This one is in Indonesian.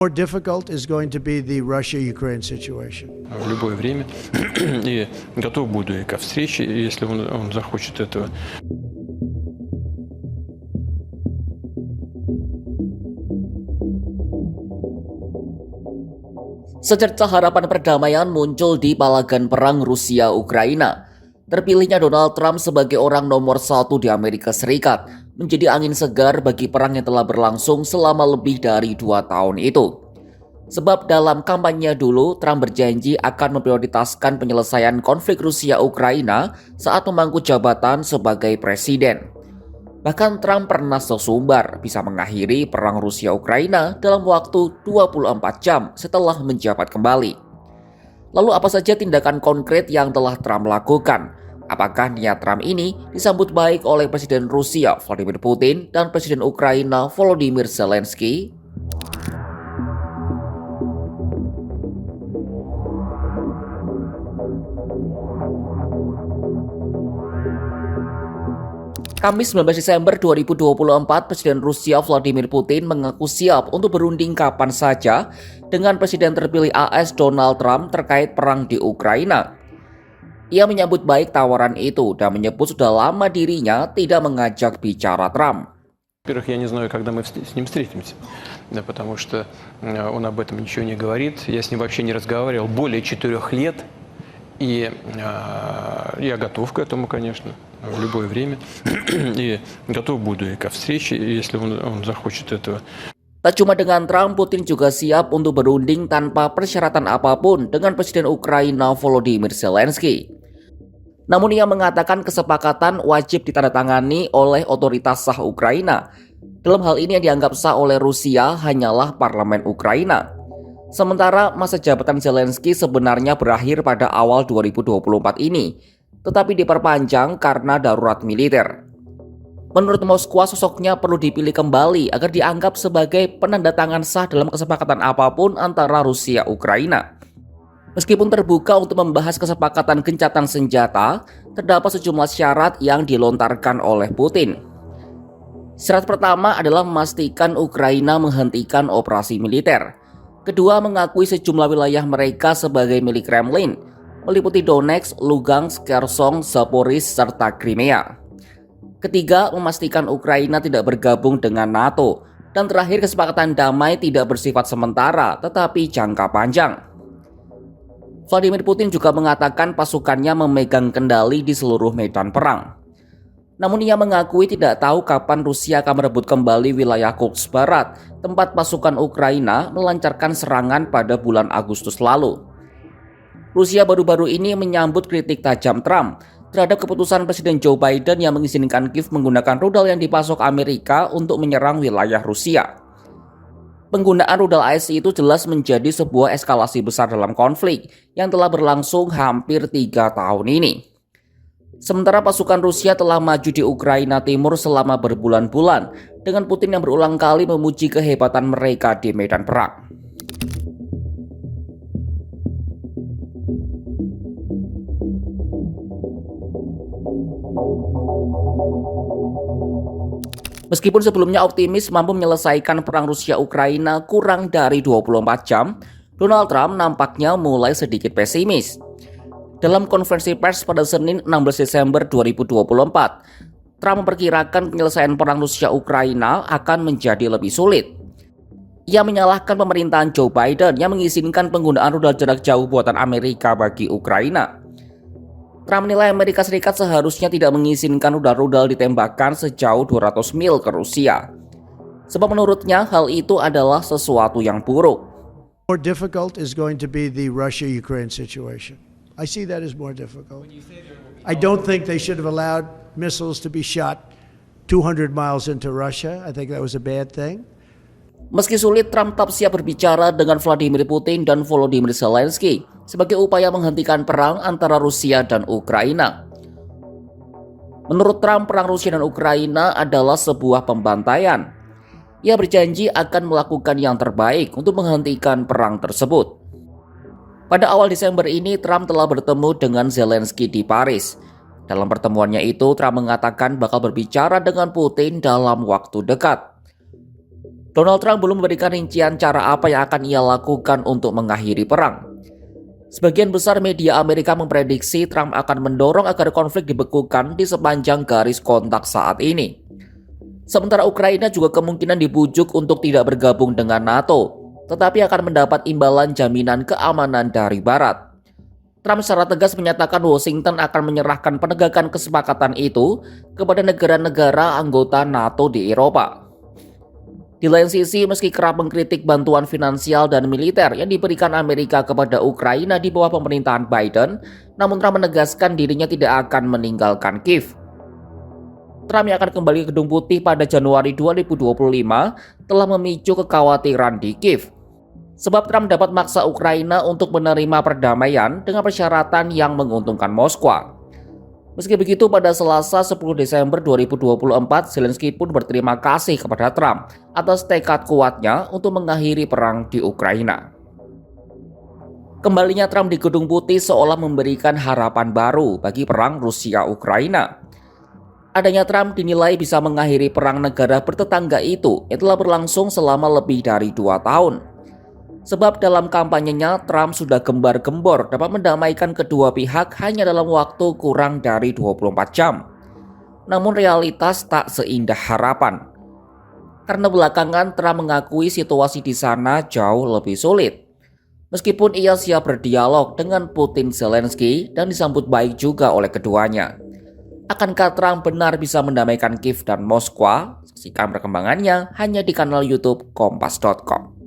More difficult is going to be the Russia-Ukraine situation. В любое время и готов буду и ко встрече, если он захочет этого. Secerca harapan perdamaian muncul di palagan perang Rusia-Ukraina. Terpilihnya Donald Trump sebagai orang nomor 1 di Amerika Serikat menjadi angin segar bagi perang yang telah berlangsung selama lebih dari 2 tahun itu. Sebab dalam kampanye dulu, Trump berjanji akan memprioritaskan penyelesaian konflik Rusia-Ukraina saat memangku jabatan sebagai presiden. Bahkan Trump pernah sesumbar bisa mengakhiri perang Rusia-Ukraina dalam waktu 24 jam setelah menjabat kembali. Lalu apa saja tindakan konkret yang telah Trump lakukan? Apakah niat Trump ini disambut baik oleh Presiden Rusia Vladimir Putin dan Presiden Ukraina Volodymyr Zelensky? Kamis 19 Desember 2024, Presiden Rusia Vladimir Putin mengaku siap untuk berunding kapan saja dengan Presiden terpilih AS Donald Trump terkait perang di Ukraina. Ia menyambut baik tawaran itu dan menyebut sudah lama dirinya tidak mengajak bicara Trump. Во-первых, я не знаю, когда мы с ним встретимся, да, потому что он об этом ничего не говорит. Я с ним вообще не разговаривал более 4 лет. И я готов к этому, конечно, в любое время. И готов буду и ко встрече, если он захочет этого. Tak cuma dengan Trump, Putin juga siap untuk berunding tanpa persyaratan apapun dengan Presiden Ukraina Volodymyr Zelensky. Namun ia mengatakan kesepakatan wajib ditandatangani oleh otoritas sah Ukraina. Dalam hal ini yang dianggap sah oleh Rusia hanyalah parlemen Ukraina. Sementara masa jabatan Zelensky sebenarnya berakhir pada awal 2024 ini, tetapi diperpanjang karena darurat militer. Menurut Moskwa, sosoknya perlu dipilih kembali agar dianggap sebagai penandatangan sah dalam kesepakatan apapun antara Rusia dan Ukraina. Meskipun terbuka untuk membahas kesepakatan gencatan senjata, terdapat sejumlah syarat yang dilontarkan oleh Putin. Syarat pertama adalah memastikan Ukraina menghentikan operasi militer. Kedua, mengakui sejumlah wilayah mereka sebagai milik Kremlin, meliputi Donetsk, Lugansk, Kherson, Zaporizhzhia, serta Crimea. Ketiga, memastikan Ukraina tidak bergabung dengan NATO. Dan terakhir, kesepakatan damai tidak bersifat sementara, tetapi jangka panjang. Vladimir Putin juga mengatakan pasukannya memegang kendali di seluruh medan perang. Namun ia mengakui tidak tahu kapan Rusia akan merebut kembali wilayah Kursk Barat, tempat pasukan Ukraina melancarkan serangan pada bulan Agustus lalu. Rusia baru-baru ini menyambut kritik tajam Trump terhadap keputusan Presiden Joe Biden yang mengizinkan Kiev menggunakan rudal yang dipasok Amerika untuk menyerang wilayah Rusia. Penggunaan rudal AS itu jelas menjadi sebuah eskalasi besar dalam konflik yang telah berlangsung hampir 3 tahun ini. Sementara pasukan Rusia telah maju di Ukraina Timur selama berbulan-bulan, dengan Putin yang berulang kali memuji kehebatan mereka di medan perang. Meskipun sebelumnya optimis mampu menyelesaikan perang Rusia-Ukraina kurang dari 24 jam, Donald Trump nampaknya mulai sedikit pesimis. Dalam konferensi pers pada Senin 16 Desember 2024, Trump memperkirakan penyelesaian perang Rusia-Ukraina akan menjadi lebih sulit. Ia menyalahkan pemerintahan Joe Biden yang mengizinkan penggunaan rudal jarak jauh buatan Amerika bagi Ukraina. Trump menilai Amerika Serikat seharusnya tidak mengizinkan rudal-rudal ditembakkan sejauh 200 mil ke Rusia. Sebab menurutnya hal itu adalah sesuatu yang buruk. More difficult is going to be the Russia-Ukraine situation. I see that as more difficult. I don't think they should have allowed missiles to be shot 200 miles into Russia. I think that was a bad thing. Meski sulit, Trump tetap siap berbicara dengan Vladimir Putin dan Volodymyr Zelensky sebagai upaya menghentikan perang antara Rusia dan Ukraina. Menurut Trump, perang Rusia dan Ukraina adalah sebuah pembantaian. Ia berjanji akan melakukan yang terbaik untuk menghentikan perang tersebut. Pada awal Desember ini, Trump telah bertemu dengan Zelensky di Paris. Dalam pertemuannya itu, Trump mengatakan bakal berbicara dengan Putin dalam waktu dekat. Donald Trump belum memberikan rincian cara apa yang akan ia lakukan untuk mengakhiri perang. Sebagian besar media Amerika memprediksi Trump akan mendorong agar konflik dibekukan di sepanjang garis kontak saat ini. Sementara Ukraina juga kemungkinan dibujuk untuk tidak bergabung dengan NATO, tetapi akan mendapat imbalan jaminan keamanan dari Barat. Trump secara tegas menyatakan Washington akan menyerahkan penegakan kesepakatan itu kepada negara-negara anggota NATO di Eropa. Di lain sisi, meski kerap mengkritik bantuan finansial dan militer yang diberikan Amerika kepada Ukraina di bawah pemerintahan Biden, namun Trump menegaskan dirinya tidak akan meninggalkan Kiev. Trump yang akan kembali ke Gedung Putih pada Januari 2025 telah memicu kekhawatiran di Kiev. Sebab Trump dapat maksa Ukraina untuk menerima perdamaian dengan persyaratan yang menguntungkan Moskwa. Meski begitu, pada Selasa 10 Desember 2024, Zelensky pun berterima kasih kepada Trump atas tekad kuatnya untuk mengakhiri perang di Ukraina. Kembalinya Trump di Gedung Putih seolah memberikan harapan baru bagi perang Rusia-Ukraina. Adanya Trump dinilai bisa mengakhiri perang negara bertetangga itu yang telah berlangsung selama lebih dari 2 tahun. Sebab dalam kampanyenya, Trump sudah gembar-gembor dapat mendamaikan kedua pihak hanya dalam waktu kurang dari 24 jam. Namun realitas tak seindah harapan. Karena belakangan Trump mengakui situasi di sana jauh lebih sulit. Meskipun ia siap berdialog dengan Putin Zelensky dan disambut baik juga oleh keduanya. Akankah Trump benar bisa mendamaikan Kiev dan Moskwa? Saksikan perkembangannya hanya di kanal YouTube Kompas.com.